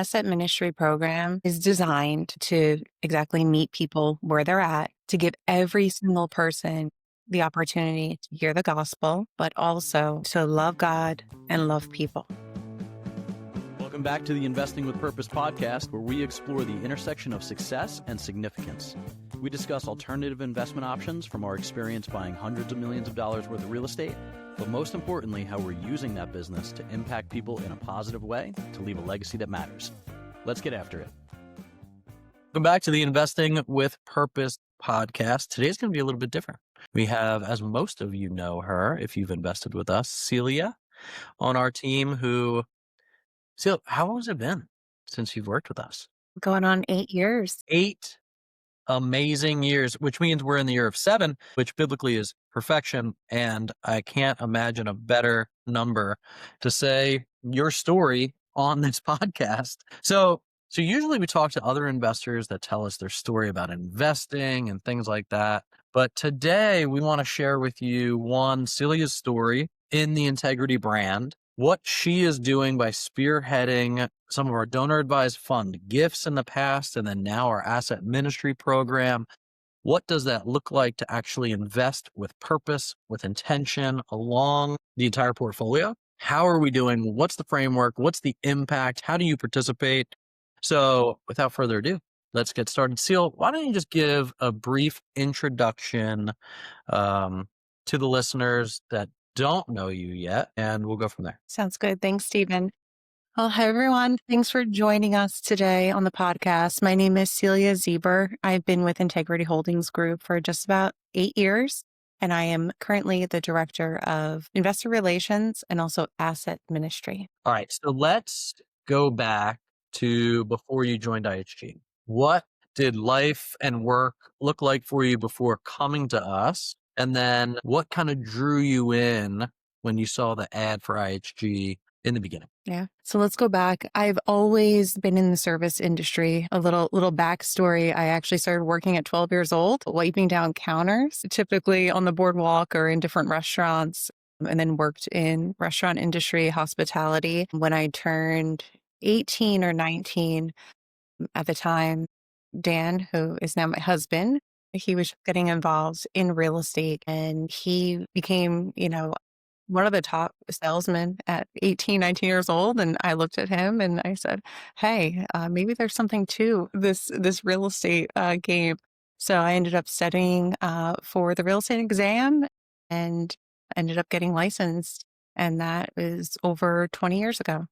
asset ministry program is designed to exactly meet people where they're at, to give every single person the opportunity to hear the gospel, but also to love God and love people. Welcome back to the Investing with Purpose podcast, where we explore the intersection of success and significance. We discuss alternative investment options from our experience buying hundreds of millions of dollars worth of real estate, but most importantly, how we're using that business to impact people in a positive way to leave a legacy that matters. Let's get after it. Welcome back to the Investing with Purpose podcast. Today's going to be a little bit different. We have, as most of you know her, if you've invested with us, Celia on our team Celia, how long has it been since you've worked with us? Going on 8 years. 8 amazing years, which means we're in the year of 7, which biblically is perfection. And I can't imagine a better number to say your story on this podcast. So usually we talk to other investors that tell us their story about investing and things like that. But today we want to share with you Celia's story in the Integrity brand, what she is doing by spearheading some of our donor advised fund gifts in the past, and then now our asset ministry program. What does that look like to actually invest with purpose, with intention along the entire portfolio? How are we doing? What's the framework? What's the impact? How do you participate? So without further ado, let's get started. Celia, why don't you just give a brief introduction to the listeners that don't know you yet, and we'll go from there. Sounds good. Thanks, Steven. Well, hi, everyone. Thanks for joining us today on the podcast. My name is Celia Szieber. I've been with Integrity Holdings Group for just about 8 years, and I am currently the Director of Investor Relations and also Asset Ministry. All right, so let's go back to before you joined IHG. What did life and work look like for you before coming to us? And then what kind of drew you in when you saw the ad for IHG in the beginning? Yeah. So let's go back. I've always been in the service industry. A little backstory. I actually started working at 12 years old, wiping down counters, typically on the boardwalk or in different restaurants, and then worked in restaurant industry, hospitality. When I turned 18 or 19 at the time, Dan, who is now my husband, he was getting involved in real estate, and he became, one of the top salesmen at 18, 19 years old. And I looked at him and I said, hey, maybe there's something to this real estate game. So I ended up studying for the real estate exam and ended up getting licensed. And that was over 20 years ago.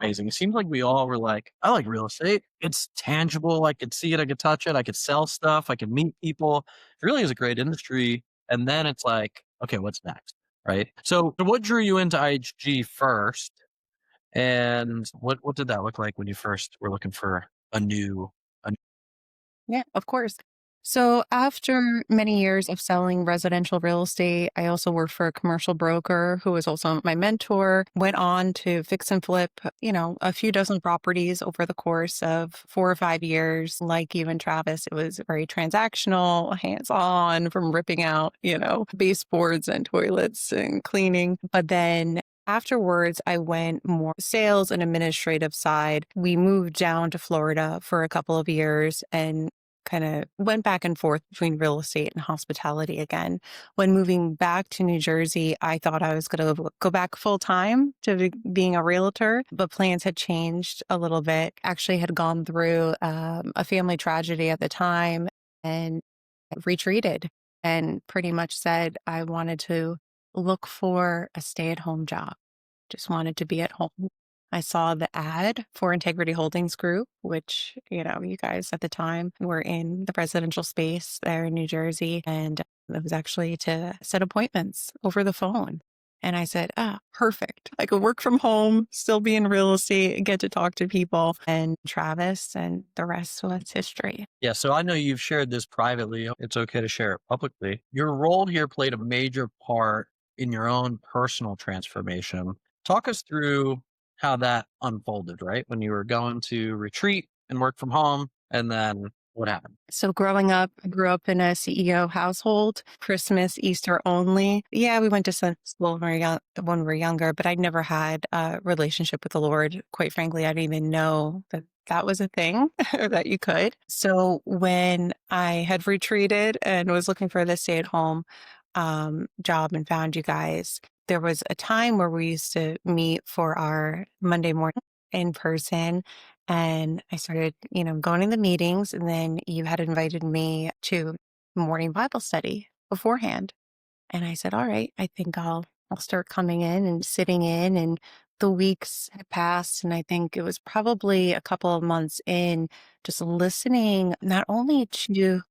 Amazing. It seems like we all were like, I like real estate. It's tangible. I could see it. I could touch it. I could sell stuff. I could meet people. It really is a great industry. And then it's like, okay, what's next? Right. So what drew you into IHG first? And what did that look like when you first were looking for a new? Yeah, of course. So after many years of selling residential real estate, I also worked for a commercial broker who was also my mentor, went on to fix and flip, a few dozen properties over the course of 4 or 5 years. Like you and Travis, it was very transactional, hands-on, from ripping out, baseboards and toilets and cleaning. But then afterwards, I went more sales and administrative side. We moved down to Florida for a couple of years and kind of went back and forth between real estate and hospitality again. When moving back to New Jersey, I thought I was going to go back full time to being a realtor, but plans had changed a little bit. Actually had gone through a family tragedy at the time and retreated and pretty much said I wanted to look for a stay-at-home job. Just wanted to be at home. I saw the ad for Integrity Holdings Group, which, you guys at the time were in the residential space there in New Jersey. And it was actually to set appointments over the phone. And I said, perfect. I could work from home, still be in real estate, get to talk to people. And Travis, and the rest was history. Yeah. So I know you've shared this privately. It's okay to share it publicly. Your role here played a major part in your own personal transformation. Talk us through how that unfolded, right? When you were going to retreat and work from home, and then What happened? So growing up, I grew up in a CEO household, Christmas, Easter only. Yeah, we went to Sunday school when we were younger, but I never had a relationship with the Lord. Quite frankly, I didn't even know that that was a thing or that you could. So when I had retreated and was looking for the stay-at-home job and found you guys, there was a time where we used to meet for our Monday morning in person, and I started, going to the meetings, and then you had invited me to morning Bible study beforehand. And I said, all right, I think I'll start coming in and sitting in. And the weeks had passed, and I think it was probably a couple of months in, just listening not only to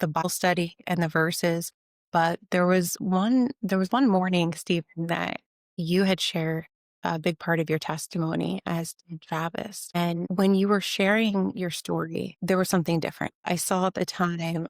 the Bible study and the verses, but there was one morning, Stephen, that you had shared a big part of your testimony, as did Travis. And when you were sharing your story, there was something different. I saw at the time,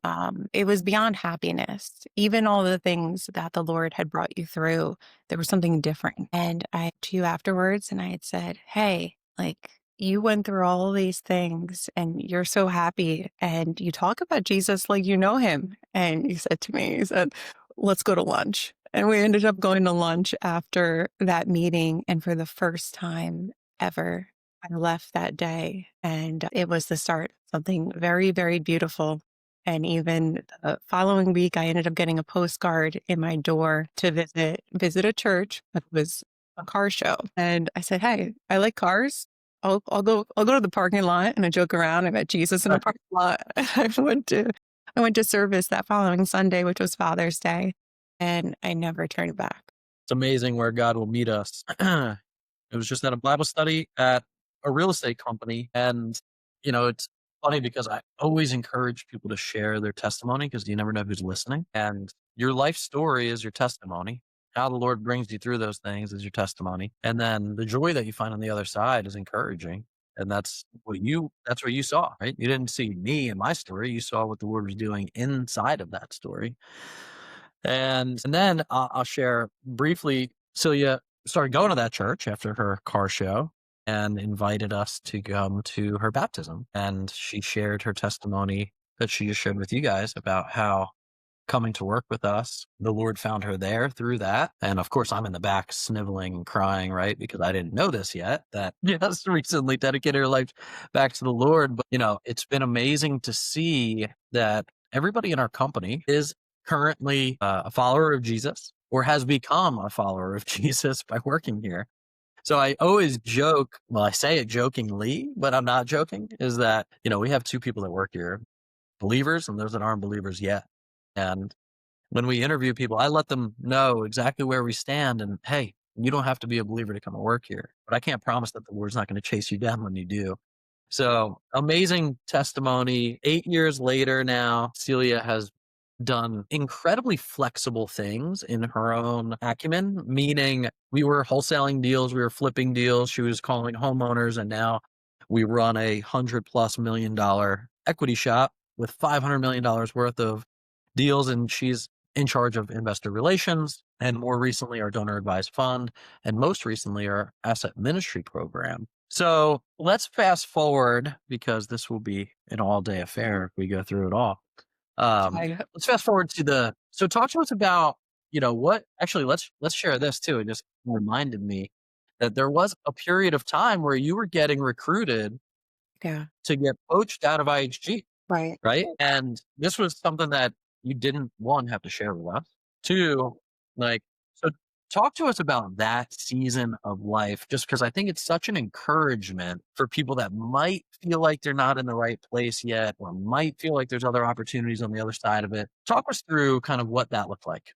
it was beyond happiness. Even all the things that the Lord had brought you through, there was something different. And I to you afterwards, and I had said, hey, like, you went through all of these things and you're so happy and you talk about Jesus like you know him. And he said to me, he said, let's go to lunch. And we ended up going to lunch after that meeting. And for the first time ever, I left that day and it was the start of something very, very beautiful. And even the following week, I ended up getting a postcard in my door to visit a church, but it was a car show. And I said, hey, I like cars. I'll go to the parking lot, and I joke around. I met Jesus in the parking lot. I went to service that following Sunday, which was Father's Day, and I never turned back. It's amazing where God will meet us. It was just at a Bible study at a real estate company. And, it's funny because I always encourage people to share their testimony because you never know who's listening. And your life story is your testimony. How the Lord brings you through those things is your testimony. And then the joy that you find on the other side is encouraging. And that's what you saw, right? You didn't see me and my story. You saw what the Lord was doing inside of that story. And then I'll share briefly. Celia started going to that church after her car show and invited us to come to her baptism. And she shared her testimony that she just shared with you guys about how coming to work with us, the Lord found her there through that. And of course, I'm in the back sniveling and crying, right? Because I didn't know this yet, that just recently dedicated her life back to the Lord. But, it's been amazing to see that everybody in our company is currently a follower of Jesus or has become a follower of Jesus by working here. So I always joke, well, I say it jokingly, but I'm not joking, is that, we have two people that work here, believers and those that aren't believers yet. And when we interview people, I let them know exactly where we stand. And hey, you don't have to be a believer to come and work here, but I can't promise that the Lord's not going to chase you down when you do. So amazing testimony. 8 years later now, Celia has done incredibly flexible things in her own acumen, meaning we were wholesaling deals, we were flipping deals. She was calling homeowners, and now we run a $100+ million equity shop with $500 million worth of deals. And she's in charge of investor relations, and more recently, our donor advised fund, and most recently, our asset ministry program. So let's fast forward because this will be an all day affair if we go through it all. I, Let's fast forward so talk to us about, let's share this too. It just reminded me that there was a period of time where you were getting recruited yeah, to get poached out of IHG. right. Right. And this was something that you didn't, one, have to share with us. Two, like, so talk to us about that season of life, just because I think it's such an encouragement for people that might feel like they're not in the right place yet, or might feel like there's other opportunities on the other side of it. Talk us through kind of what that looked like.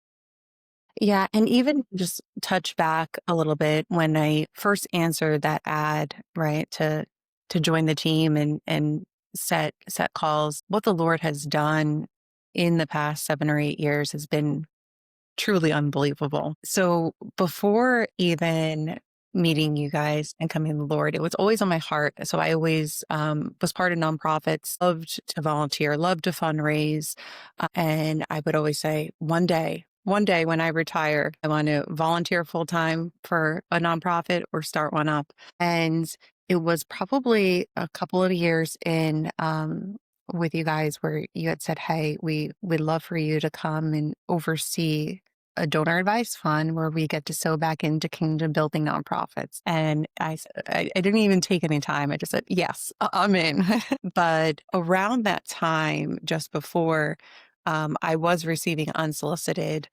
Yeah, and even just touch back a little bit when I first answered that ad, right, to join the team and set calls. What the Lord has done in the past 7 or 8 years has been truly unbelievable. So before even meeting you guys and coming to the Lord, it was always on my heart. So I always was part of nonprofits, loved to volunteer, loved to fundraise. And I would always say, one day when I retire, I want to volunteer full time for a nonprofit or start one up. And it was probably a couple of years in with you guys where you had said, "Hey, we'd love for you to come and oversee a donor advice fund where we get to sow back into kingdom building nonprofits." And I didn't even take any time. I just said, "Yes, I'm in." But around that time, just before, I was receiving unsolicited,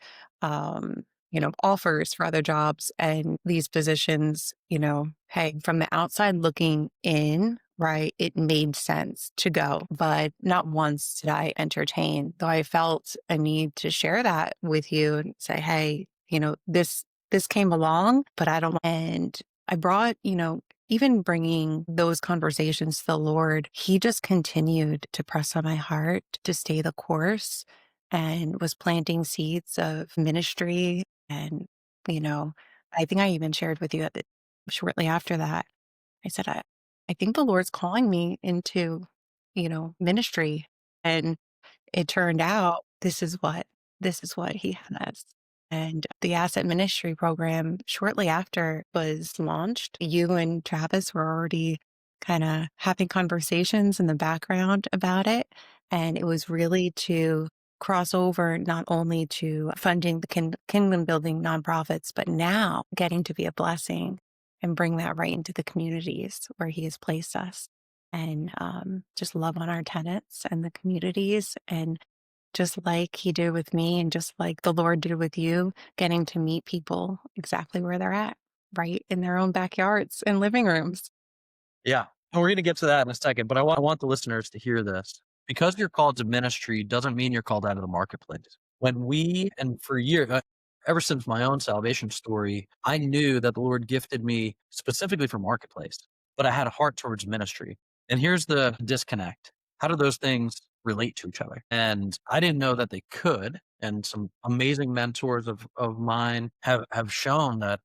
offers for other jobs and these positions, hey, from the outside looking in, right, it made sense to go. But not once did I entertain, though I felt a need to share that with you and say, hey, this came along, but I don't. And I brought, even bringing those conversations to the Lord, He just continued to press on my heart to stay the course and was planting seeds of ministry. And, you know, I think I even shared with you shortly after that, I said, I think the Lord's calling me into, ministry. And it turned out this is what he has. And the asset ministry program shortly after was launched, you and Travis were already kind of having conversations in the background about it. And it was really to cross over not only to funding the kingdom building nonprofits, but now getting to be a blessing and bring that right into the communities where he has placed us and just love on our tenants and the communities. And just like he did with me and just like the Lord did with you, getting to meet people exactly where they're at, right in their own backyards and living rooms. Yeah. And we're going to get to that in a second, but I want the listeners to hear this. Because you're called to ministry doesn't mean you're called out of the marketplace. And for years, ever since my own salvation story, I knew that the Lord gifted me specifically for marketplace, but I had a heart towards ministry. And here's the disconnect. How do those things relate to each other? And I didn't know that they could. And some amazing mentors of mine have shown that,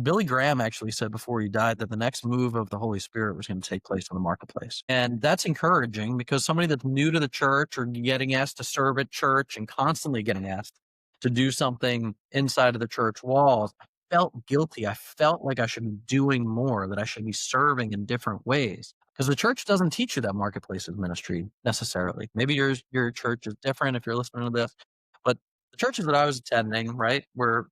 Billy Graham actually said before he died that the next move of the Holy Spirit was going to take place in the marketplace. And that's encouraging because somebody that's new to the church or getting asked to serve at church and constantly getting asked to do something inside of the church walls, I felt guilty. I felt like I should be doing more, that I should be serving in different ways. Because the church doesn't teach you that marketplace is ministry necessarily. Maybe your church is different if you're listening to this, but the churches that I was attending, right, were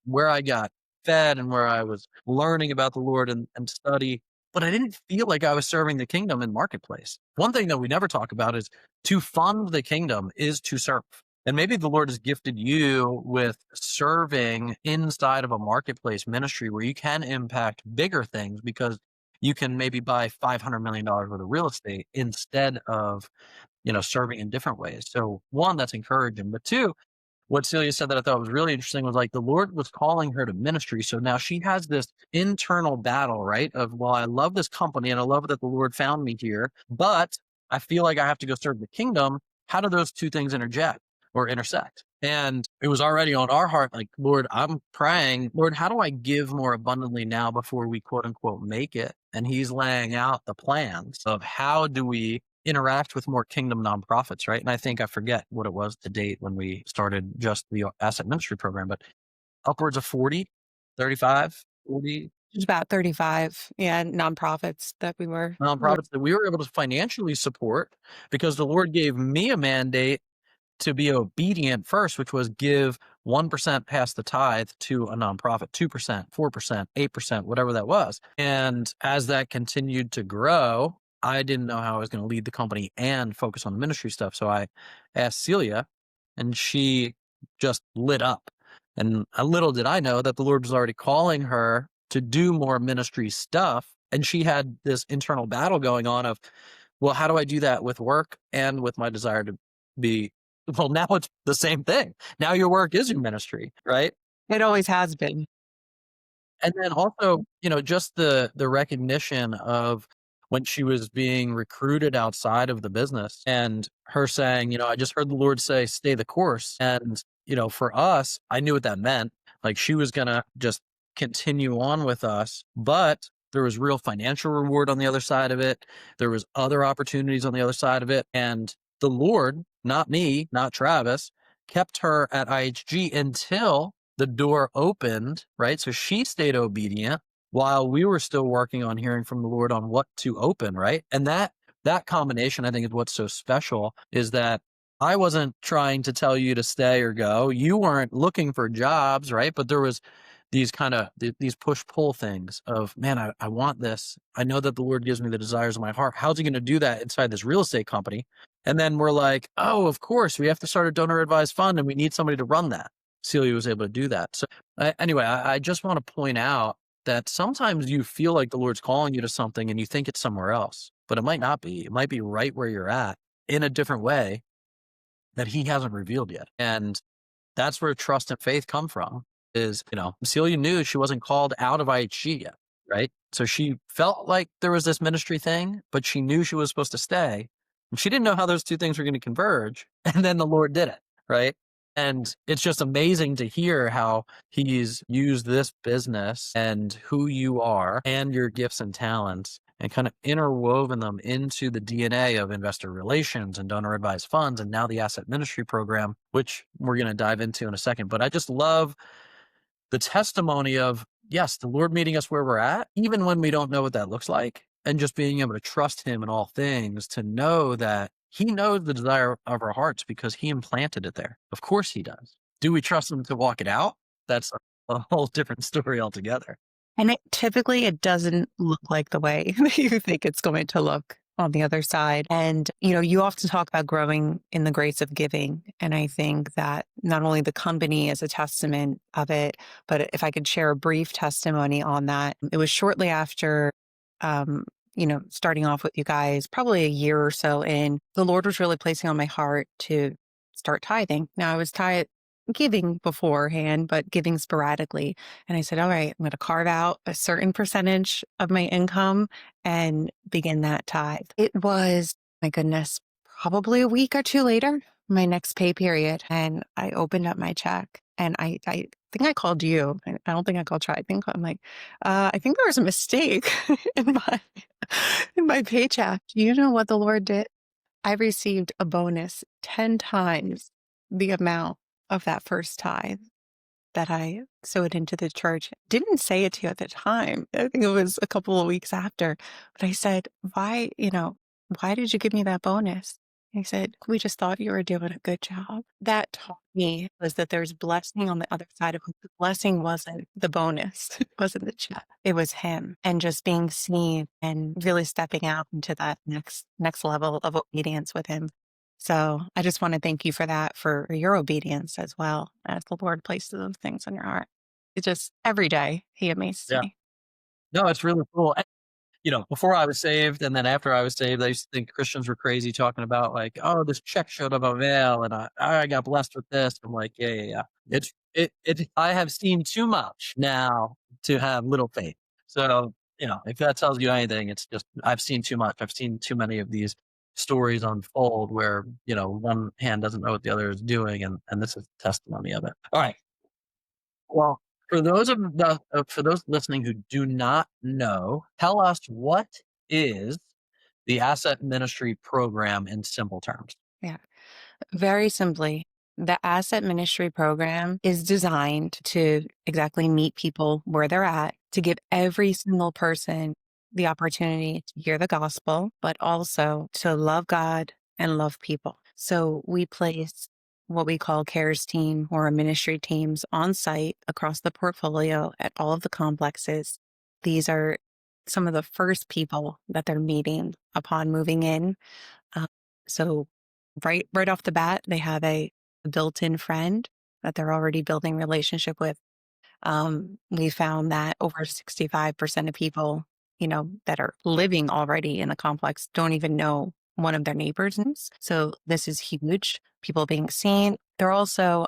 where I got fed and where I was learning about the Lord and study, but I didn't feel like I was serving the kingdom in marketplace. One thing that we never talk about is to fund the kingdom is to serve. And maybe the Lord has gifted you with serving inside of a marketplace ministry where you can impact bigger things because you can maybe buy $500 million worth of real estate instead of, serving in different ways. So one, that's encouraging, but two, what Celia said that I thought was really interesting was like the Lord was calling her to ministry. So now she has this internal battle, right? Of, well, I love this company and I love that the Lord found me here, but I feel like I have to go serve the kingdom. How do those two things interject or intersect? And it was already on our heart, like, Lord, I'm praying, Lord, how do I give more abundantly now before we quote unquote make it? And he's laying out the plans of how do we interact with more kingdom nonprofits, right? And I think I forget what it was to date when we started just the asset ministry program, but upwards of 40, 35, 40 It's about 35, yeah, nonprofits that we were nonprofits that we were able to financially support because the Lord gave me a mandate to be obedient first, which was give 1% past the tithe to a nonprofit, 2%, 4%, 8%, whatever that was. And as that continued to grow, I didn't know how I was going to lead the company and focus on the ministry stuff. So I asked Celia, and she just lit up. And a little did I know that the Lord was already calling her to do more ministry stuff. And she had this internal battle going on of, well, how do I do that with work and with my desire to be, well, now it's the same thing. Now your work is your ministry, right? it always has been. And then also, just the recognition of when she was being recruited outside of the business and her saying, I just heard the Lord say, stay the course. And, for us, I knew what that meant. Like she was going to just continue on with us, but there was real financial reward on the other side of it. There was other opportunities on the other side of it. And the Lord, not me, not Travis, kept her at IHG until the door opened, right? So she stayed obedient while we were still working on hearing from the Lord on what to open, right? And that that combination, I think, is what's so special, is that I wasn't trying to tell you to stay or go. You weren't looking for jobs, right? But there was these kind of these push pull things of, man, I want this. I know that the Lord gives me the desires of my heart. How's he going to do that inside this real estate company? And then we're like, oh, of course, we have to start a donor advised fund and we need somebody to run that. Celia was able to do that. So anyway, I just want to point out that sometimes you feel like the Lord's calling you to something and you think it's somewhere else, but it might not be. It might be right where you're at in a different way that he hasn't revealed yet. And that's where trust and faith come from. Is, Celia knew she wasn't called out of IHG yet, right? So she felt like there was this ministry thing, but she knew she was supposed to stay. And she didn't know how those two things were going to converge. And then the Lord did it, right? And it's just amazing to hear how he's used this business and who you are and your gifts and talents and kind of interwoven them into the DNA of investor relations and donor advised funds and now the asset ministry program, which we're going to dive into in a second. But I just love the testimony of, yes, the Lord meeting us where we're at, even when we don't know what that looks like, and just being able to trust him in all things, to know that he knows the desire of our hearts because he implanted it there. Of course he does. Do we trust him to walk it out? That's a whole different story altogether. And it doesn't look like the way that you think it's going to look on the other side. And, you often talk about growing in the grace of giving. And I think that not only the company is a testament of it, but if I could share a brief testimony on that, it was shortly after, starting off with you guys, probably a year or so in, the Lord was really placing on my heart to start tithing. Now I was giving beforehand, but giving sporadically. And I said, all right, I'm going to carve out a certain percentage of my income and begin that tithe. It was, my goodness, probably a week or two later, my next pay period. And I opened up my check and I think I called you. I don't think I called Try. I think there was a mistake in my paycheck. You know what the Lord did? I received a bonus 10 times the amount of that first tithe that I sowed into the church. Didn't say it to you at the time. I think it was a couple of weeks after. But I said, why did you give me that bonus? He said, we just thought you were doing a good job. That taught me was that there's blessing on the other side of it. The blessing wasn't the bonus. It wasn't the check. It was him, and just being seen and really stepping out into that next level of obedience with him. So I just want to thank you for that, for your obedience as well, as the Lord places those things on your heart. It's just every day he amazes Yeah. me. No, it's really cool. Before I was saved and then after I was saved, I used to think Christians were crazy talking about like, oh, this check showed up on mail and I got blessed with this. I'm like, yeah, yeah, yeah. I have seen too much now to have little faith. So, if that tells you anything, it's just, I've seen too much. I've seen too many of these stories unfold where, one hand doesn't know what the other is doing. And this is testimony of it. All right. Well, for those listening who do not know, tell us, what is the asset ministry program in simple terms? Yeah. Very simply, the asset ministry program is designed to exactly meet people where they're at, to give every single person the opportunity to hear the gospel, but also to love God and love people. So we place what we call CARES team or ministry teams on site across the portfolio at all of the complexes. These are some of the first people that they're meeting upon moving in. Um, so right off the bat, they have a built-in friend that they're already building relationship with. We found that over 65% of people, that are living already in the complex don't even know one of their neighbors. So this is huge. People being seen. They're also,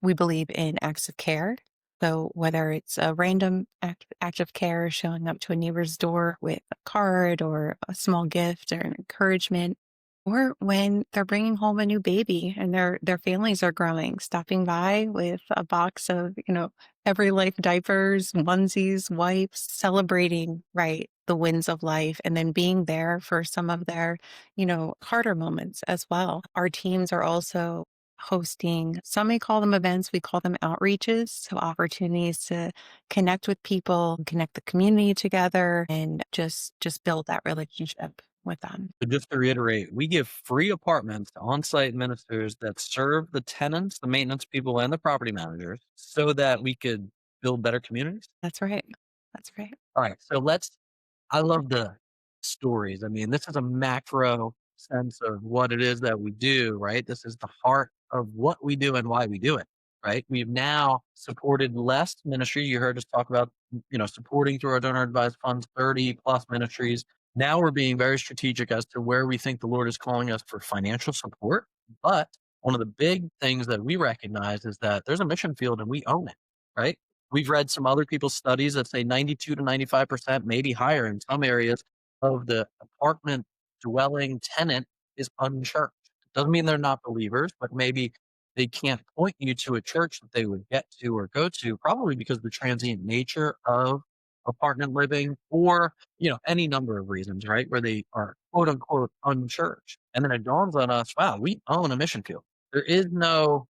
we believe in acts of care. So whether it's a random act of care, showing up to a neighbor's door with a card or a small gift or an encouragement, or when they're bringing home a new baby and their families are growing, stopping by with a box of, every life diapers, onesies, wipes, celebrating, right, the wins of life, and then being there for some of their, harder moments as well. Our teams are also hosting, some may call them events, we call them outreaches. So opportunities to connect with people, connect the community together, and just build that relationship with them. So just to reiterate, we give free apartments to on-site ministers that serve the tenants, the maintenance people, and the property managers so that we could build better communities. That's right. That's right. All right. So I love the stories. I mean, this is a macro sense of what it is that we do, right? This is the heart of what we do and why we do it, right? We've now supported less ministry. You heard us talk about, supporting through our donor advised funds, 30 plus ministries. Now we're being very strategic as to where we think the Lord is calling us for financial support. But one of the big things that we recognize is that there's a mission field and we own it, right? We've read some other people's studies that say 92 to 95%, maybe higher in some areas, of the apartment dwelling tenant is unchurched. Doesn't mean they're not believers, but maybe they can't point you to a church that they would get to or go to, probably because of the transient nature of apartment living or, any number of reasons, right? Where they are quote unquote unchurched. And then it dawns on us, wow, we own a mission field. There is no,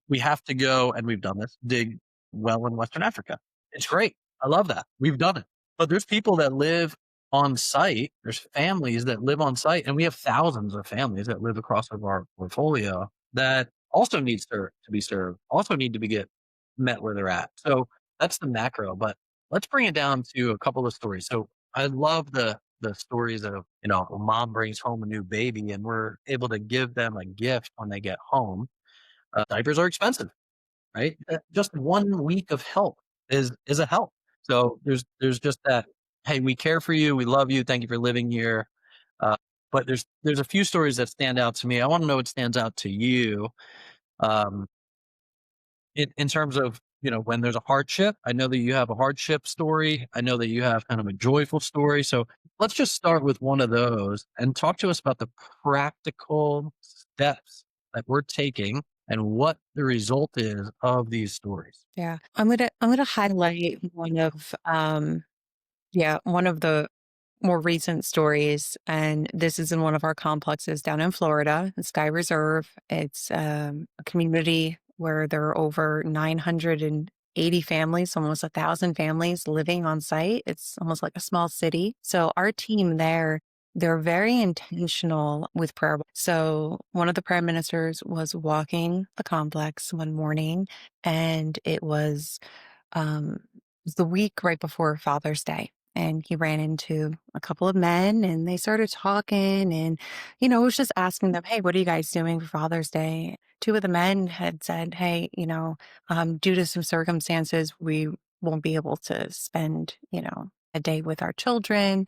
we have to go, and we've done this, dig well in Western Africa. It's great. I love that. We've done it. But there's people that live on site. There's families that live on site, and we have thousands of families that live across of our portfolio that also needs to be served, also need to be get met where they're at. So that's the macro, but let's bring it down to a couple of stories. So I love the stories of, a mom brings home a new baby and we're able to give them a gift when they get home. Diapers are expensive, right? Just 1 week of help is a help. So there's just that. Hey, we care for you. We love you. Thank you for living here. Uh, but there's a few stories that stand out to me. I want to know what stands out to you. Um, in terms of, when there's a hardship. I know that you have a hardship story. I know that you have kind of a joyful story. So let's just start with one of those and talk to us about the practical steps that we're taking and what the result is of these stories. Yeah. I'm gonna highlight one of the more recent stories, and this is in one of our complexes down in Florida, the Sky Reserve. It's a community where there are over 980 families, almost 1,000 families living on site. It's almost like a small city. So our team there, they're very intentional with prayer. So one of the prime ministers was walking the complex one morning, and um, it was the week right before Father's Day. And he ran into a couple of men and they started talking and, was just asking them, hey, what are you guys doing for Father's Day? Two of the men had said, hey, due to some circumstances, we won't be able to spend, a day with our children.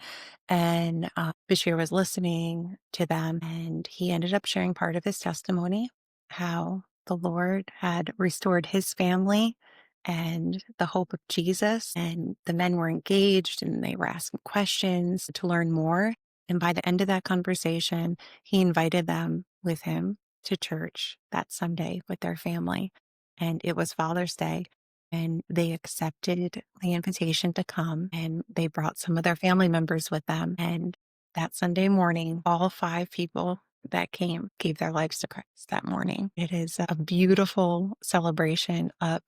And Bashir was listening to them and he ended up sharing part of his testimony, how the Lord had restored his family and the hope of Jesus. And the men were engaged and they were asking questions to learn more. And by the end of that conversation, he invited them with him to church that Sunday with their family. And it was Father's Day. And they accepted the invitation to come and they brought some of their family members with them. And that Sunday morning, all five people that came gave their lives to Christ that morning. It is a beautiful celebration of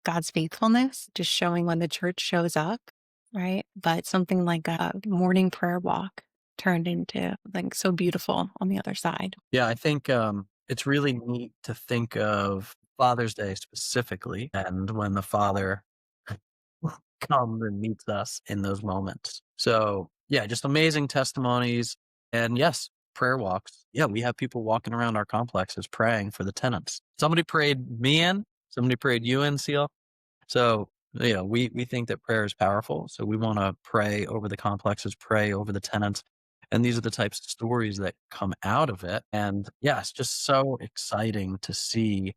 God's faithfulness, just showing when the church shows up, right? But something like a morning prayer walk turned into like so beautiful on the other side. Yeah, I think it's really neat to think of Father's Day specifically and when the Father comes and meets us in those moments. So, yeah, just amazing testimonies. And yes, prayer walks. Yeah, we have people walking around our complexes praying for the tenants. Somebody prayed me in, somebody prayed you in, Seal. So, we think that prayer is powerful. So we want to pray over the complexes, pray over the tenants. And these are the types of stories that come out of it. And yeah, it's just so exciting to see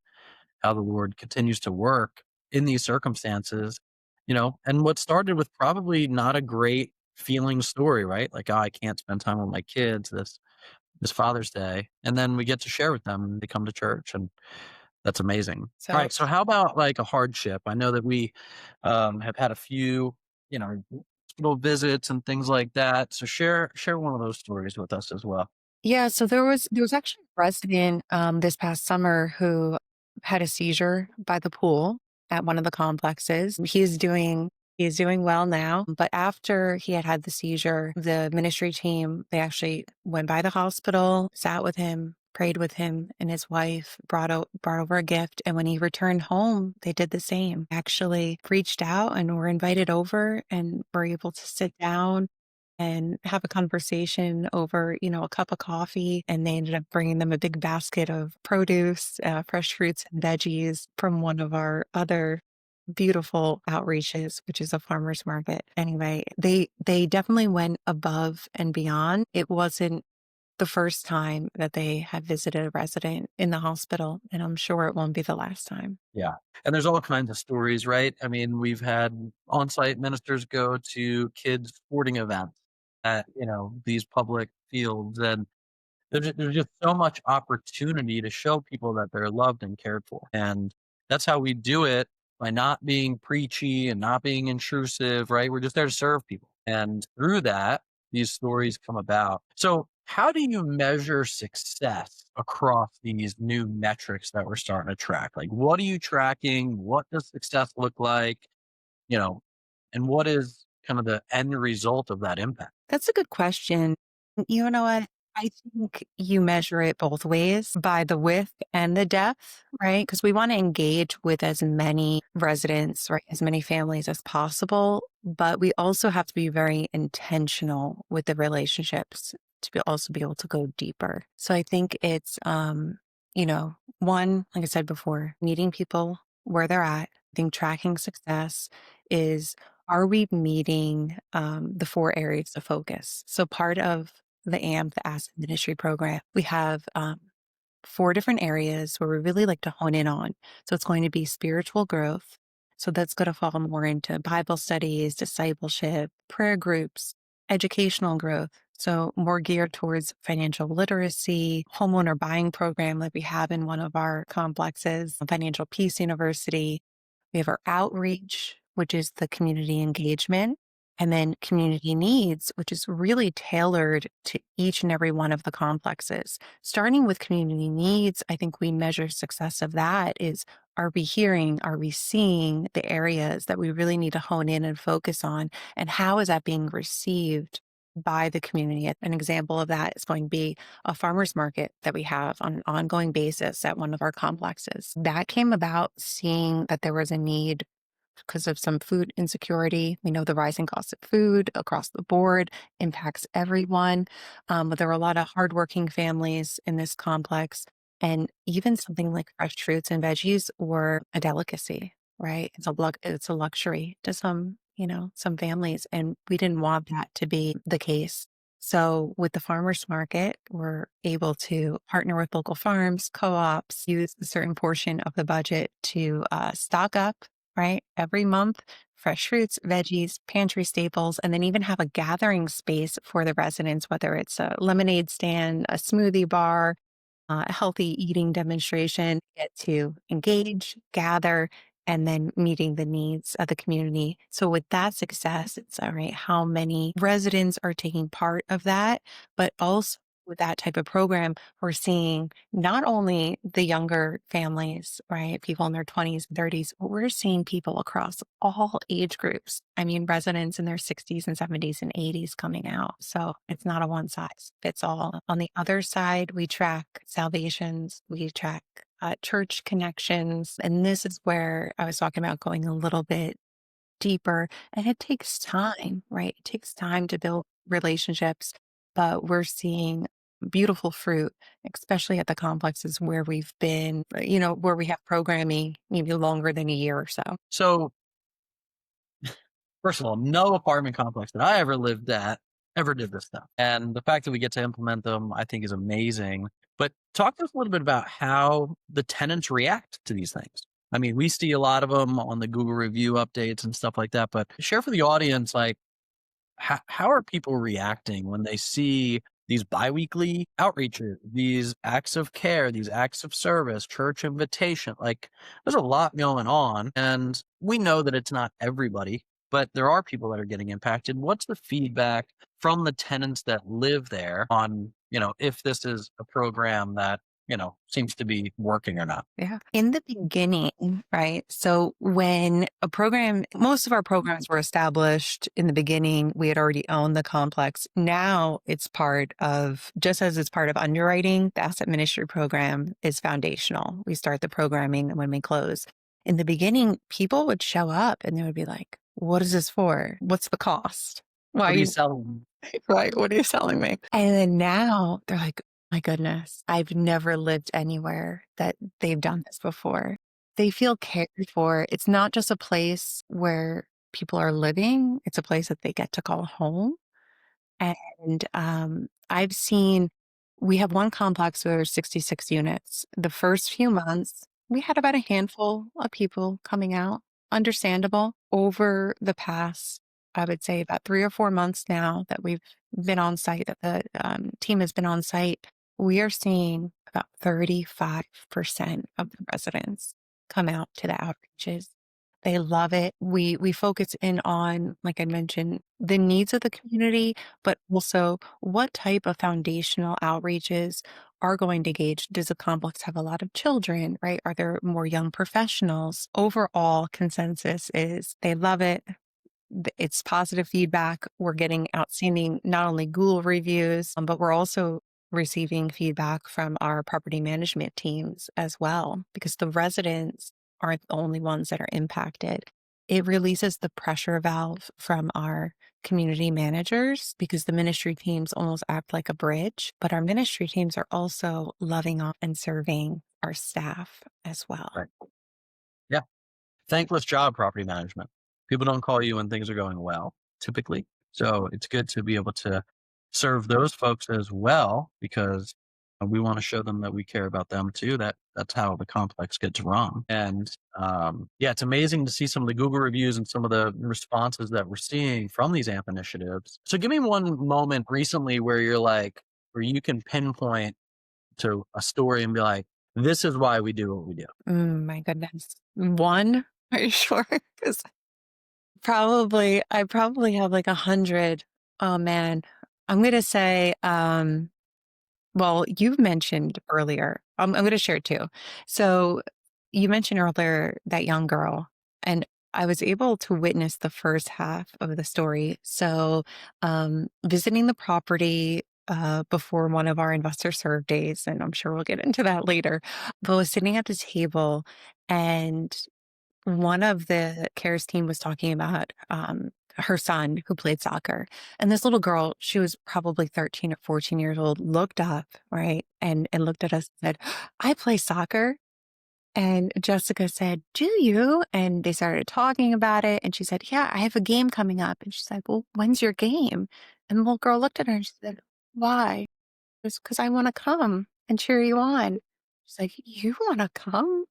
how the Lord continues to work in these circumstances, and what started with probably not a great feeling story, right? Like, oh, I can't spend time with my kids this Father's Day. And then we get to share with them and they come to church and that's amazing. All So right. So how about like a hardship? I know that we have had a few, hospital visits and things like that. So share one of those stories with us as well. yeah, so there was actually a resident this past summer who had a seizure by the pool at one of the complexes. He's doing He's doing well now, but after he had had the seizure, the ministry team, they actually went by the hospital, sat with him, prayed with him and his wife, brought over a gift, and when he returned home, they did the same. Actually reached out and were invited over and were able to sit down and have a conversation over, a cup of coffee. And they ended up bringing them a big basket of produce, fresh fruits and veggies from one of our other beautiful outreaches, which is a farmer's market. Anyway, they definitely went above and beyond. It wasn't the first time that they had visited a resident in the hospital, and I'm sure it won't be the last time. Yeah. And there's all kinds of stories, right? I mean, we've had on-site ministers go to kids' sporting events at, these public fields. And there's just so much opportunity to show people that they're loved and cared for. And that's how we do it by not being preachy and not being intrusive, right? We're just there to serve people. And through that, these stories come about. So, how do you measure success across these new metrics that we're starting to track? Like, what are you tracking? What does success look like? You know, and what is kind of the end result of that impact? That's a good question. You know what? I think you measure it both ways by the width and the depth, right? Because we want to engage with as many residents, right? As many families as possible. But we also have to be very intentional with the relationships to also be able to go deeper. So I think it's, one, like I said before, meeting people where they're at. I think tracking success is, are we meeting the four areas of focus? So part of the AMP, the Asset Ministry Program, we have four different areas where we really like to hone in on. So it's going to be spiritual growth. So that's going to fall more into Bible studies, discipleship, prayer groups, educational growth. So more geared towards financial literacy, homeowner buying program like we have in one of our complexes, Financial Peace University. We have our outreach, which is the community engagement, and then community needs, which is really tailored to each and every one of the complexes. Starting with community needs, I think we measure success of that is, are we hearing, are we seeing the areas that we really need to hone in and focus on? And how is that being received by the community? An example of that is going to be a farmer's market that we have on an ongoing basis at one of our complexes. That came about seeing that there was a need because of some food insecurity. We know the rising cost of food across the board impacts everyone. But there were a lot of hardworking families in this complex. And even something like fresh fruits and veggies were a delicacy, right? It's a luxury to some families. And we didn't want that to be the case. So with the farmers market, we're able to partner with local farms, co-ops, use a certain portion of the budget to stock up, right? Every month, fresh fruits, veggies, pantry staples, and then even have a gathering space for the residents, whether it's a lemonade stand, a smoothie bar, a healthy eating demonstration, get to engage, gather, and then meeting the needs of the community. So with that success, it's all right, how many residents are taking part of that, but also with that type of program, we're seeing not only the younger families, right? People in their 20s and 30s, but we're seeing people across all age groups. I mean, residents in their 60s and 70s and 80s coming out. So it's not a one size fits all. On the other side, we track salvations, we track church connections. And this is where I was talking about going a little bit deeper. And it takes time, right? It takes time to build relationships, but we're seeing beautiful fruit, especially at the complexes where we've been, where we have programming maybe longer than a year or so. So, first of all, no apartment complex that I ever lived at ever did this stuff. And the fact that we get to implement them, I think is amazing. But talk to us a little bit about how the tenants react to these things. I mean, we see a lot of them on the Google review updates and stuff like that, but share for the audience, like, how are people reacting when they see these biweekly outreaches, these acts of care, these acts of service, church invitation? Like, there's a lot going on, and we know that it's not everybody, but there are people that are getting impacted. What's the feedback from the tenants that live there on, if this is a program that seems to be working or not. Yeah. In the beginning, right? So when most of our programs were established in the beginning, we had already owned the complex. Now just as it's part of underwriting, the asset ministry program is foundational. We start the programming when we close. In the beginning, people would show up and they would be like, what is this for? What's the cost? Why What are are you you, selling? right? What are you selling me? And then now they're like, my goodness, I've never lived anywhere that they've done this before. They feel cared for. It's not just a place where people are living, it's a place that they get to call home. And we have one complex where there's 66 units. The first few months, we had about a handful of people coming out, understandable. Over the past, I would say about 3 or 4 months now that we've been on site, that the team has been on site, we are seeing about 35% of the residents come out to the outreaches. They love it. We focus in on, like I mentioned, the needs of the community, but also what type of foundational outreaches are going to gauge. Does the complex have a lot of children, right? Are there more young professionals? Overall consensus is they love it. It's positive feedback. We're getting outstanding not only Google reviews, but we're also receiving feedback from our property management teams as well, because the residents aren't the only ones that are impacted. It releases the pressure valve from our community managers because the ministry teams almost act like a bridge, but our ministry teams are also loving on and serving our staff as well. Right. Yeah. Thankless job, property management. People don't call you when things are going well, typically. So it's good to be able to serve those folks as well, because we want to show them that we care about them too. That's how the complex gets run. And yeah, it's amazing to see some of the Google reviews and some of the responses that we're seeing from these AMP initiatives. So give me one moment recently where you can pinpoint to a story and be like, this is why we do what we do. My goodness. One? Are you sure? Because I probably have like 100. Oh man. I'm gonna say, well, you mentioned earlier, I'm gonna share two. So you mentioned earlier that young girl, and I was able to witness the first half of the story. So visiting the property before one of our investor serve days, and I'm sure we'll get into that later, but was sitting at the table and one of the CARES team was talking about her son who played soccer. And this little girl, she was probably 13 or 14 years old, looked up, right? And looked at us and said, I play soccer. And Jessica said, do you? And they started talking about it. And she said, yeah, I have a game coming up. And she's like, well, when's your game? And the little girl looked at her and she said, why? It's because I want to come and cheer you on. She's like, you want to come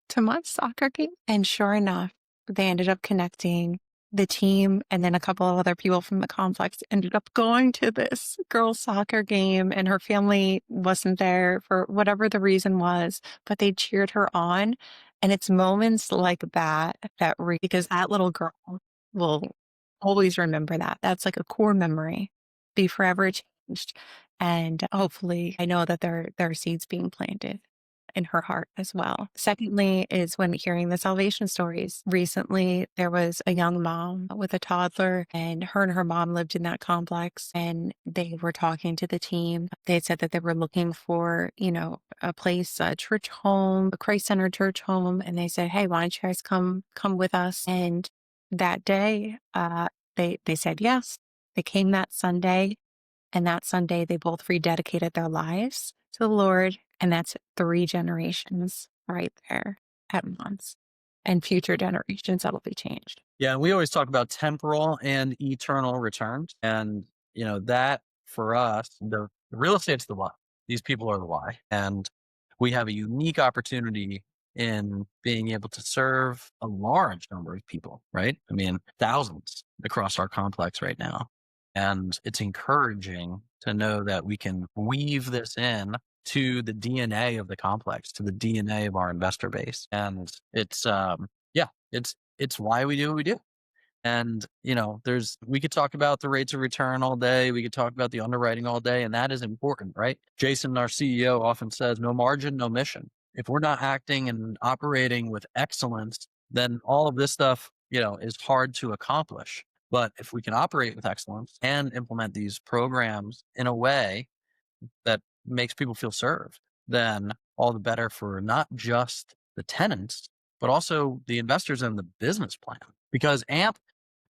to my soccer game? And sure enough, they ended up connecting. The team and then a couple of other people from the complex ended up going to this girls' soccer game, and her family wasn't there for whatever the reason was, but they cheered her on. And it's moments like that because that little girl will always remember that. That's like a core memory, be forever changed. And hopefully, I know that there are seeds being planted in her heart as well. Secondly, is when hearing the salvation stories. Recently, there was a young mom with a toddler, and her mom lived in that complex, and they were talking to the team. They had said that they were looking for, a place, a church home, a Christ Center church home, and they said, "Hey, why don't you guys come with us?" And that day, they said yes. They came that Sunday, and that Sunday, they both rededicated their lives to the Lord. And that's 3 generations right there at once, and future generations that'll be changed. Yeah, we always talk about temporal and eternal returns. And, that for us, the real estate's the why. These people are the why. And we have a unique opportunity in being able to serve a large number of people, right? I mean, thousands across our complex right now. And it's encouraging to know that we can weave this in to the DNA of the complex, to the DNA of our investor base. And it's, yeah, it's why we do what we do. And, we could talk about the rates of return all day. We could talk about the underwriting all day, and that is important, right? Jason, our CEO, often says, no margin, no mission. If we're not acting and operating with excellence, then all of this stuff, is hard to accomplish. But if we can operate with excellence and implement these programs in a way that makes people feel served, then all the better for not just the tenants, but also the investors and the business plan. Because AMP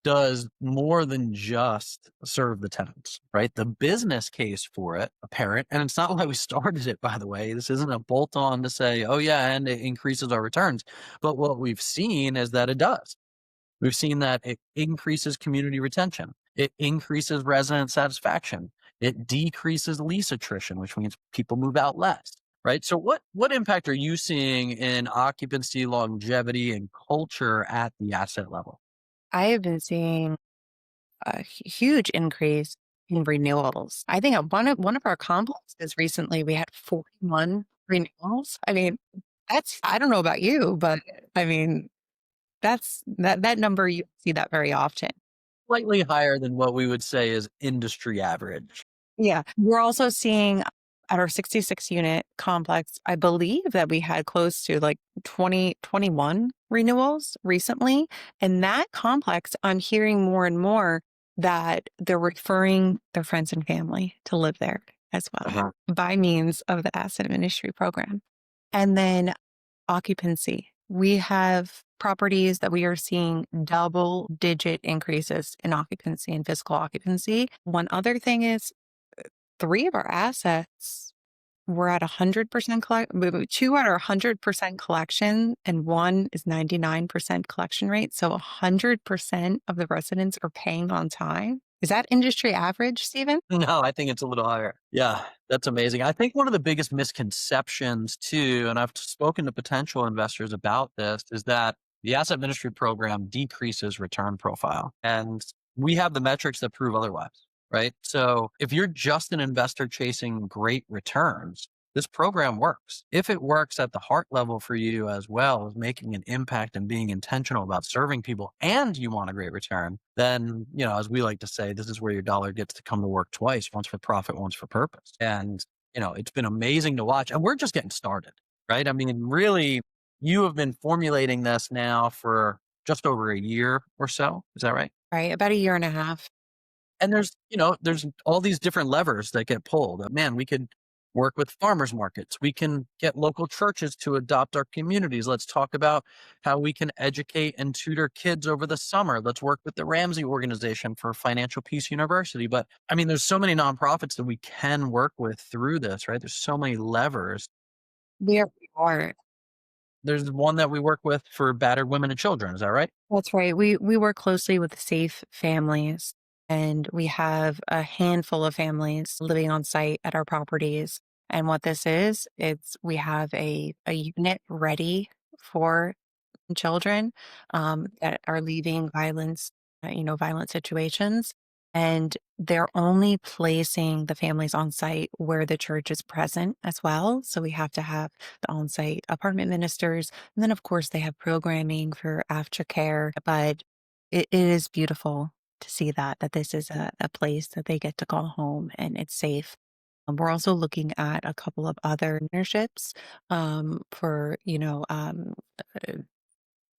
does more than just serve the tenants, right? The business case for it, apparent, and it's not why we started it, by the way. This isn't a bolt on to say, oh, yeah, and it increases our returns. But what we've seen is that it does. We've seen that it increases community retention. It increases resident satisfaction. It decreases lease attrition, which means people move out less, right? So what impact are you seeing in occupancy, longevity, and culture at the asset level? I have been seeing a huge increase in renewals. I think at one of our complexes recently, we had 41 renewals. I mean, that's I don't know about you, but I mean, that number, you see that very often. Slightly higher than what we would say is industry average. Yeah. We're also seeing at our 66 unit complex, I believe that we had close to like 2021 renewals recently. And that complex, I'm hearing more and more that they're referring their friends and family to live there as well Uh-huh. by means of the asset ministry program. And then occupancy. We have properties that we are seeing double digit increases in occupancy and physical occupancy. One other thing is three of our assets were at 100% collect. Two are 100% collection, and one is 99% collection rate. So 100% of the residents are paying on time. Is that industry average, Stephen? No, I think it's a little higher. Yeah, that's amazing. I think one of the biggest misconceptions too, and I've spoken to potential investors about this, is that the asset ministry program decreases return profile. And we have the metrics that prove otherwise, right? So if you're just an investor chasing great returns, this program works. If it works at the heart level for you as well as making an impact and being intentional about serving people and you want a great return, then, as we like to say, this is where your dollar gets to come to work twice, once for profit, once for purpose. And, it's been amazing to watch. And we're just getting started, right? I mean, really, you have been formulating this now for just over a year or so. Is that right? Right. About a year and a half. And there's all these different levers that get pulled. Man, we could work with farmers markets. We can get local churches to adopt our communities. Let's talk about how we can educate and tutor kids over the summer. Let's work with the Ramsey organization for Financial Peace University. But I mean, there's so many nonprofits that we can work with through this, right? There's so many levers. There we are. There's one that we work with for battered women and children. Is that right? That's right. We work closely with safe families, and we have a handful of families living on site at our properties. And what this is, it's we have a unit ready for children that are leaving violent situations. And they're only placing the families on site where the church is present as well. So we have to have the on site apartment ministers. And then, of course, they have programming for aftercare. But it is beautiful to see that this is a place that they get to call home and it's safe. We're also looking at a couple of other partnerships for,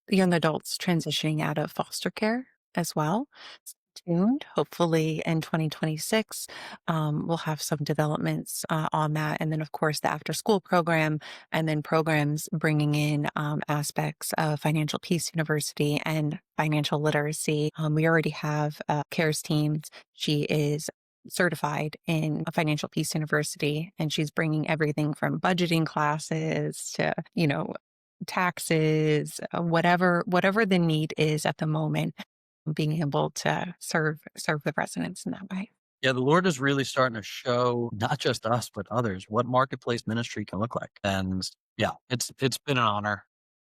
young adults transitioning out of foster care as well. Stay tuned. Hopefully in 2026, we'll have some developments on that. And then, of course, the after school program, and then programs bringing in aspects of Financial Peace University and financial literacy. We already have CARES teams. She is certified in a Financial Peace University, and she's bringing everything from budgeting classes to, taxes, whatever the need is at the moment, being able to serve the residents in that way. Yeah, the Lord is really starting to show not just us, but others what marketplace ministry can look like. And yeah, it's been an honor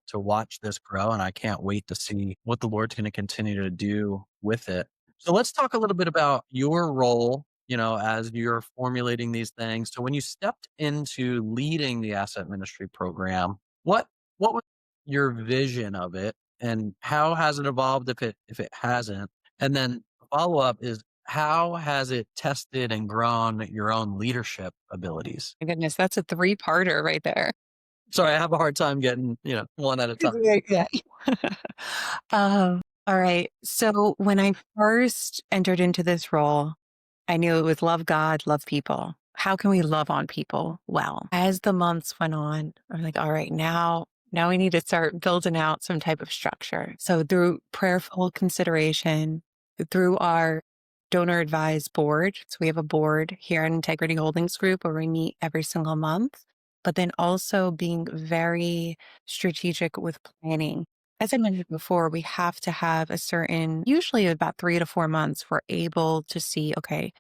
to watch this grow. And I can't wait to see what the Lord's going to continue to do with it. So let's talk a little bit about your role, as you're formulating these things. So when you stepped into leading the asset ministry program, what was your vision of it? and how has it evolved if it hasn't? And then follow up is how has it tested and grown your own leadership abilities? My goodness, that's a three-parter right there. Sorry, I have a hard time getting, one at a time. Yeah. Um, all right. So when I first entered into this role, I knew it was love God, love people. How can we love on people well? As the months went on, I'm like, all right, now we need to start building out some type of structure. So through prayerful consideration, through our donor advised board. So we have a board here at Integrity Holdings Group where we meet every single month, but then also being very strategic with planning. As I mentioned before, we have to have a certain, usually about 3 to 4 months, we're able to see, okay,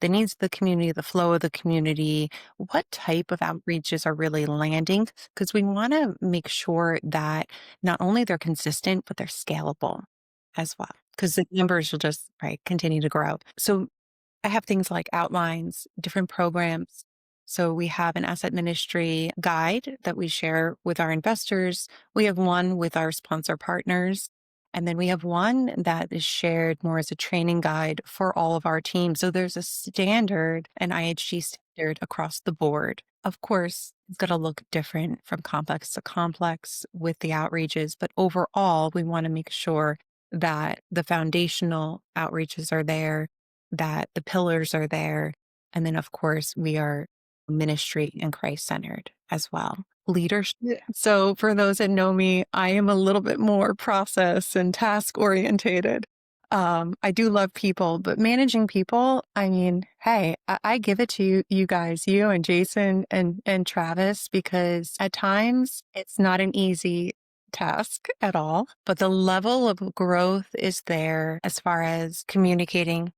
the needs of the community, the flow of the community, what type of outreaches are really landing? Because we want to make sure that not only they're consistent, but they're scalable as well, because the numbers will just, right, continue to grow. So I have things like outlines, different programs. So we have an asset ministry guide that we share with our investors. We have one with our sponsor partners. And then we have one that is shared more as a training guide for all of our teams. So there's a standard, an IHG standard across the board. Of course, it's going to look different from complex to complex with the outreaches, but overall, we want to make sure that the foundational outreaches are there, that the pillars are there. And then, of course, we are ministry and Christ centered as well. Leadership. Yeah. So, for those that know me, I am a little bit more process and task orientated. I do love people, but managing people, I mean, hey, I give it to you guys, you and Jason and Travis, because at times it's not an easy task at all, but the level of growth is there as far as communicating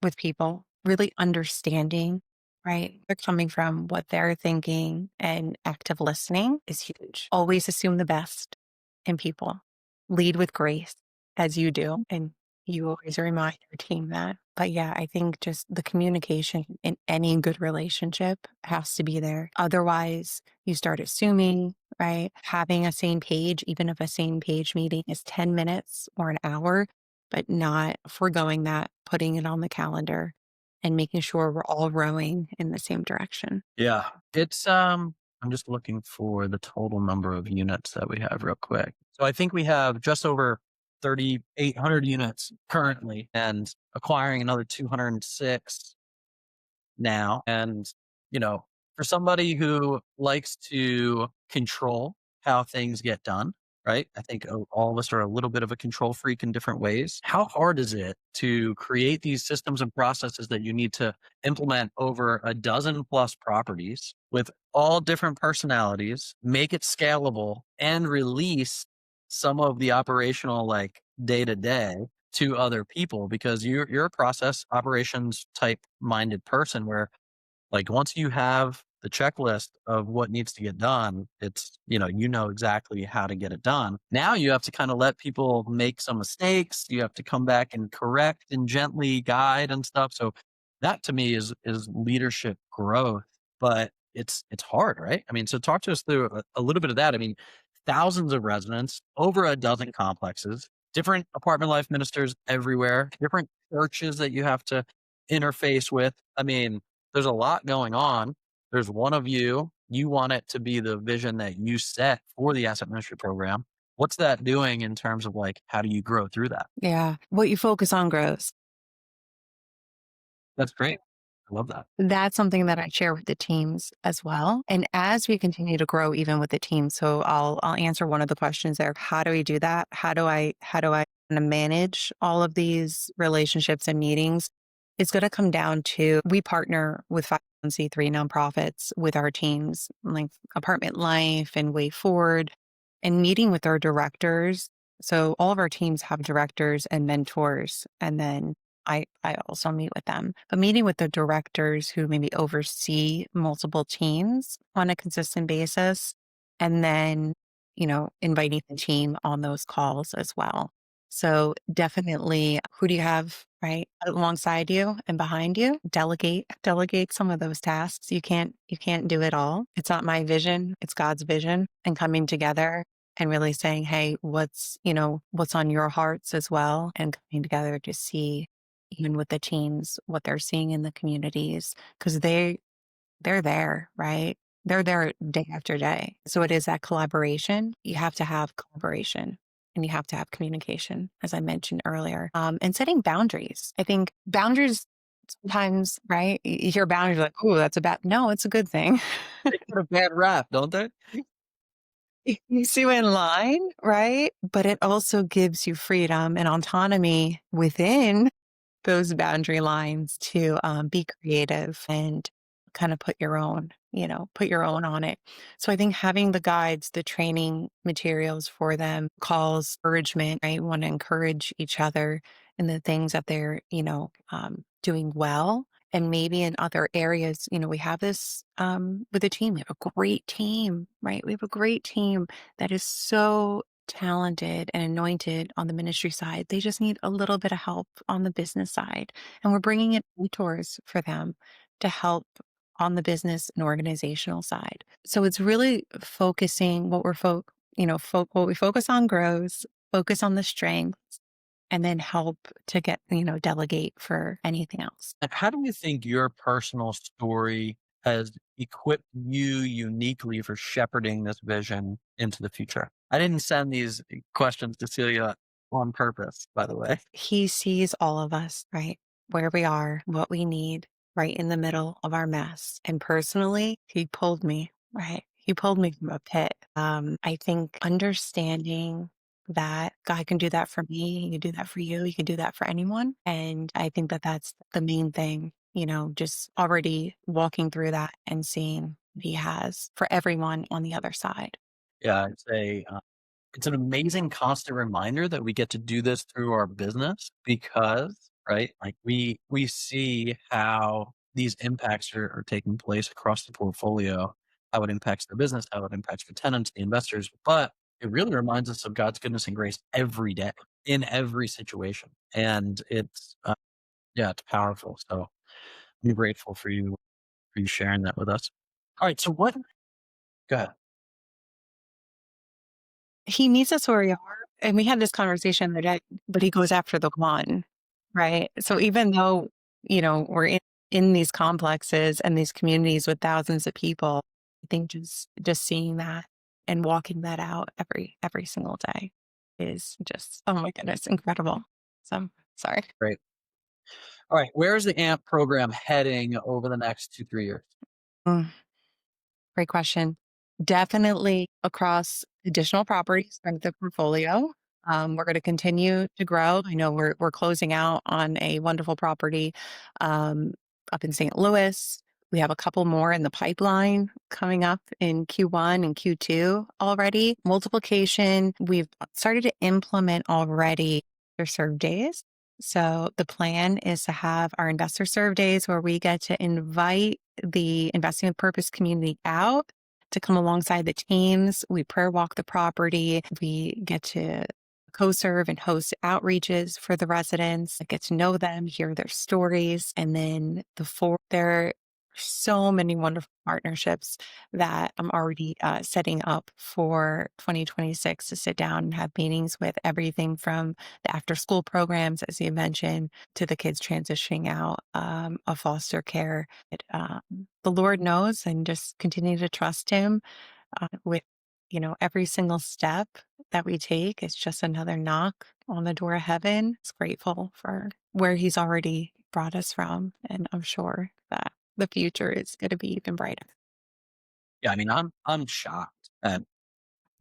with people, really understanding, right? They're coming from what they're thinking, and active listening is huge. Always assume the best in people. Lead with grace as you do. And you always remind your team that. But yeah, I think just the communication in any good relationship has to be there. Otherwise, you start assuming, right? Having a same page, even if a same page meeting is 10 minutes or an hour, but not foregoing that, putting it on the calendar and making sure we're all rowing in the same direction. Yeah. I'm just looking for the total number of units that we have real quick. So I think we have just over 3,800 units currently and acquiring another 206 now. And, you know, for somebody who likes to control how things get done, right? I think all of us are a little bit of a control freak in different ways. How hard is it to create these systems and processes that you need to implement over a dozen plus properties with all different personalities, make it scalable and release some of the operational like day to day to other people because you're a process operations type minded person where like once you have the checklist of what needs to get done, it's, you know exactly how to get it done. Now you have to kind of let people make some mistakes. You have to come back and correct and gently guide and stuff. So that to me is leadership growth, but it's hard, right? I mean, so talk to us through a little bit of that. I mean, thousands of residents, over a dozen complexes, different apartment life ministers everywhere, different churches that you have to interface with. I mean, there's a lot going on. There's one of you. You want it to be the vision that you set for the asset ministry program. What's that doing in terms of like, how do you grow through that? Yeah. What you focus on grows. That's great. I love that. That's something that I share with the teams as well. And as we continue to grow even with the team, so I'll answer one of the questions there. How do we do that? How do I kind of manage all of these relationships and meetings? It's going to come down to we partner with 501c3 nonprofits with our teams, like Apartment Life and Way Forward, and meeting with our directors. So all of our teams have directors and mentors, and then I also meet with them, but meeting with the directors who maybe oversee multiple teams on a consistent basis, and then, inviting the team on those calls as well. So definitely, who do you have right alongside you and behind you? Delegate some of those tasks. You can't do it all. It's not my vision. It's God's vision and coming together. and really saying, hey, what's on your hearts as well, and coming together to see, even with the teams, what they're seeing in the communities, because they're there, right? They're there day after day. So it is that collaboration. You have to have collaboration and you have to have communication, as I mentioned earlier, and setting boundaries. I think boundaries sometimes, right? You hear boundaries like, oh, that's a bad, no, it's a good thing. They get a bad rap, don't they? It keeps you in line, right? But it also gives you freedom and autonomy within those boundary lines to be creative and kind of put your own on it. So I think having the guides, the training materials for them, calls, encouragement, right? We want to encourage each other in the things that they're, doing well. And maybe in other areas, we have this with the team. We have a great team, right? We have a great team that is so talented and anointed on the ministry side. They just need a little bit of help on the business side. And we're bringing in mentors for them to help on the business and organizational side. So it's really focusing what we focus on grows, focus on the strengths, and then help to delegate for anything else. And how do you think your personal story has equipped you uniquely for shepherding this vision into the future? I didn't send these questions to Celia on purpose, by the way. He sees all of us, right? Where we are, what we need, right in the middle of our mess. And personally, he pulled me, right? He pulled me from a pit. I think understanding that God can do that for me, He can do that for you, He can do that for anyone. And I think that that's the main thing, just already walking through that and seeing what He has for everyone on the other side. Yeah, it's an amazing constant reminder that we get to do this through our business because, right, like we see how these impacts are taking place across the portfolio, how it impacts the business, how it impacts the tenants, the investors. But it really reminds us of God's goodness and grace every day in every situation. And yeah, it's powerful. So I'm grateful for you sharing that with us. All right. So go ahead. He meets us where we are, and we had this conversation the other day, but he goes after the one, right? So even though, we're in these complexes and these communities with thousands of people, I think just seeing that and walking that out every single day is just, oh my goodness, incredible. So sorry. Great. All right. Where's the AMP program heading over the next 2, 3 years? Mm. Great question. Definitely across additional properties from the portfolio. We're going to continue to grow. I know we're closing out on a wonderful property um, up in St. Louis. We have a couple more in the pipeline coming up in Q1 and Q2 already. Multiplication, we've started to implement already their serve days. So the plan is to have our investor serve days where we get to invite the investing with purpose community out to come alongside the teams. We prayer walk the property. We get to co-serve and host outreaches for the residents, get to know them, hear their stories. And then there are so many wonderful partnerships that I'm already setting up for 2026 to sit down and have meetings with everything from the after school programs, as you mentioned, to the kids transitioning out of foster care. The Lord knows, and just continue to trust Him with every single step that we take. It's just another knock on the door of heaven. It's grateful for where He's already brought us from, and I'm sure that the future is going to be even brighter. Yeah, I mean, I'm shocked at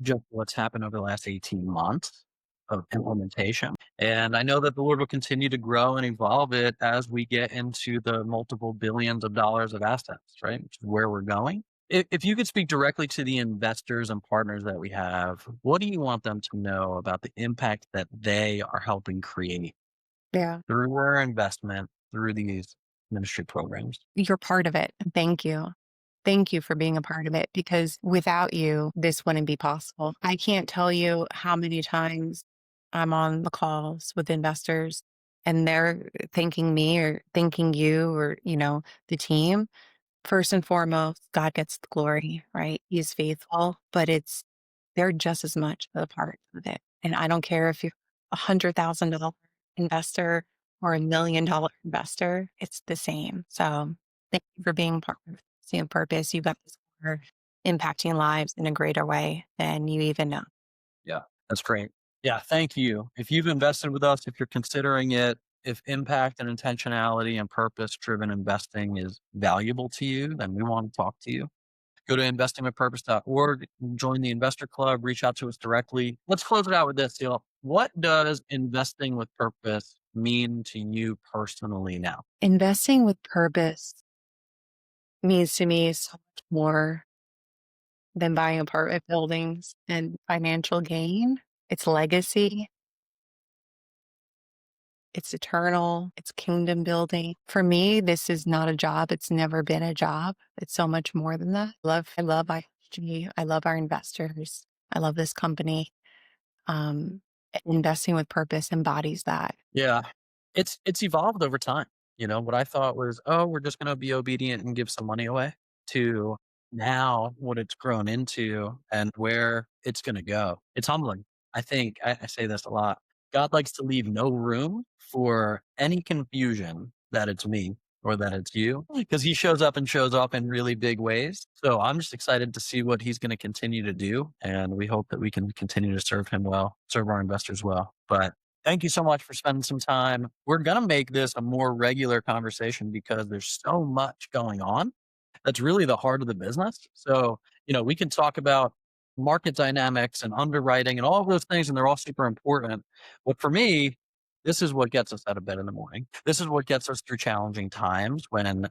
just what's happened over the last 18 months of implementation. And I know that the Lord will continue to grow and evolve it as we get into the multiple billions of dollars of assets, right? Which is where we're going. If you could speak directly to the investors and partners that we have, what do you want them to know about the impact that they are helping create Yeah. through their investment, through these ministry programs? You're part of it. Thank you. Thank you for being a part of it, because without you, this wouldn't be possible. I can't tell you how many times I'm on the calls with investors and they're thanking me or thanking you or, the team. First and foremost, God gets the glory, right? He is faithful, but it's they're just as much a part of it. And I don't care if you're $100,000 investor or $1 million investor, it's the same. So thank you for being part of Seeing Purpose. You got this for impacting lives in a greater way than you even know. Yeah, that's great. Yeah, thank you. If you've invested with us, if you're considering it, if impact and intentionality and purpose driven investing is valuable to you, then we want to talk to you. Go to investingwithpurpose.org, join the investor club, reach out to us directly. Let's close it out with this, deal. What does investing with purpose mean to you personally now? Investing with purpose means to me so much more than buying apartment buildings and financial gain. It's legacy, it's eternal, it's kingdom building. For me, this is not a job. It's never been a job. It's so much more than that. I love IHG. I love our investors. I love this company. Um, Investing with purpose embodies that. Yeah. It's evolved over time. You know, what I thought was, oh, we're just gonna be obedient and give some money away, to now what it's grown into and where it's gonna go. It's humbling. I think I say this a lot. God likes to leave no room for any confusion that it's me or that it's you, because he shows up and shows off in really big ways. So I'm just excited to see what he's gonna continue to do, and we hope that we can continue to serve him well, serve our investors well. But thank you so much for spending some time. We're going to make this a more regular conversation because there's so much going on. That's really the heart of the business. So, we can talk about market dynamics and underwriting and all of those things, and they're all super important. But for me, this is what gets us out of bed in the morning. This is what gets us through challenging times and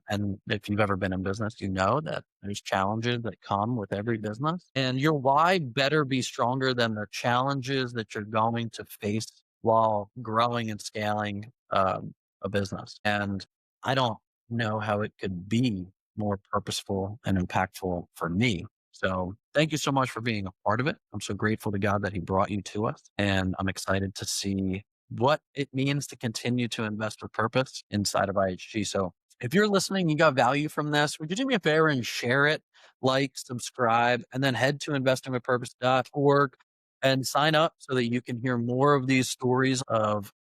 if you've ever been in business, you know that there's challenges that come with every business. And your why better be stronger than the challenges that you're going to face while growing and scaling a business. And I don't know how it could be more purposeful and impactful for me. So thank you so much for being a part of it. I'm so grateful to God that he brought you to us. And I'm excited to see what it means to continue to invest with purpose inside of IHG. So if you're listening, you got value from this, would you do me a favor and share it, like, subscribe, and then head to investingwithpurpose.org and sign up so that you can hear more of these stories of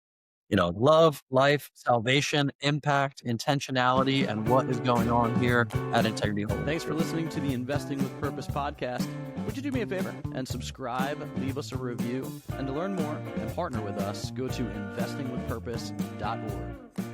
love, life, salvation, impact, intentionality, and what is going on here at Integrity Holdings. Thanks for listening to the Investing with Purpose podcast. Would you do me a favor and subscribe, leave us a review, and to learn more and partner with us, go to investingwithpurpose.org.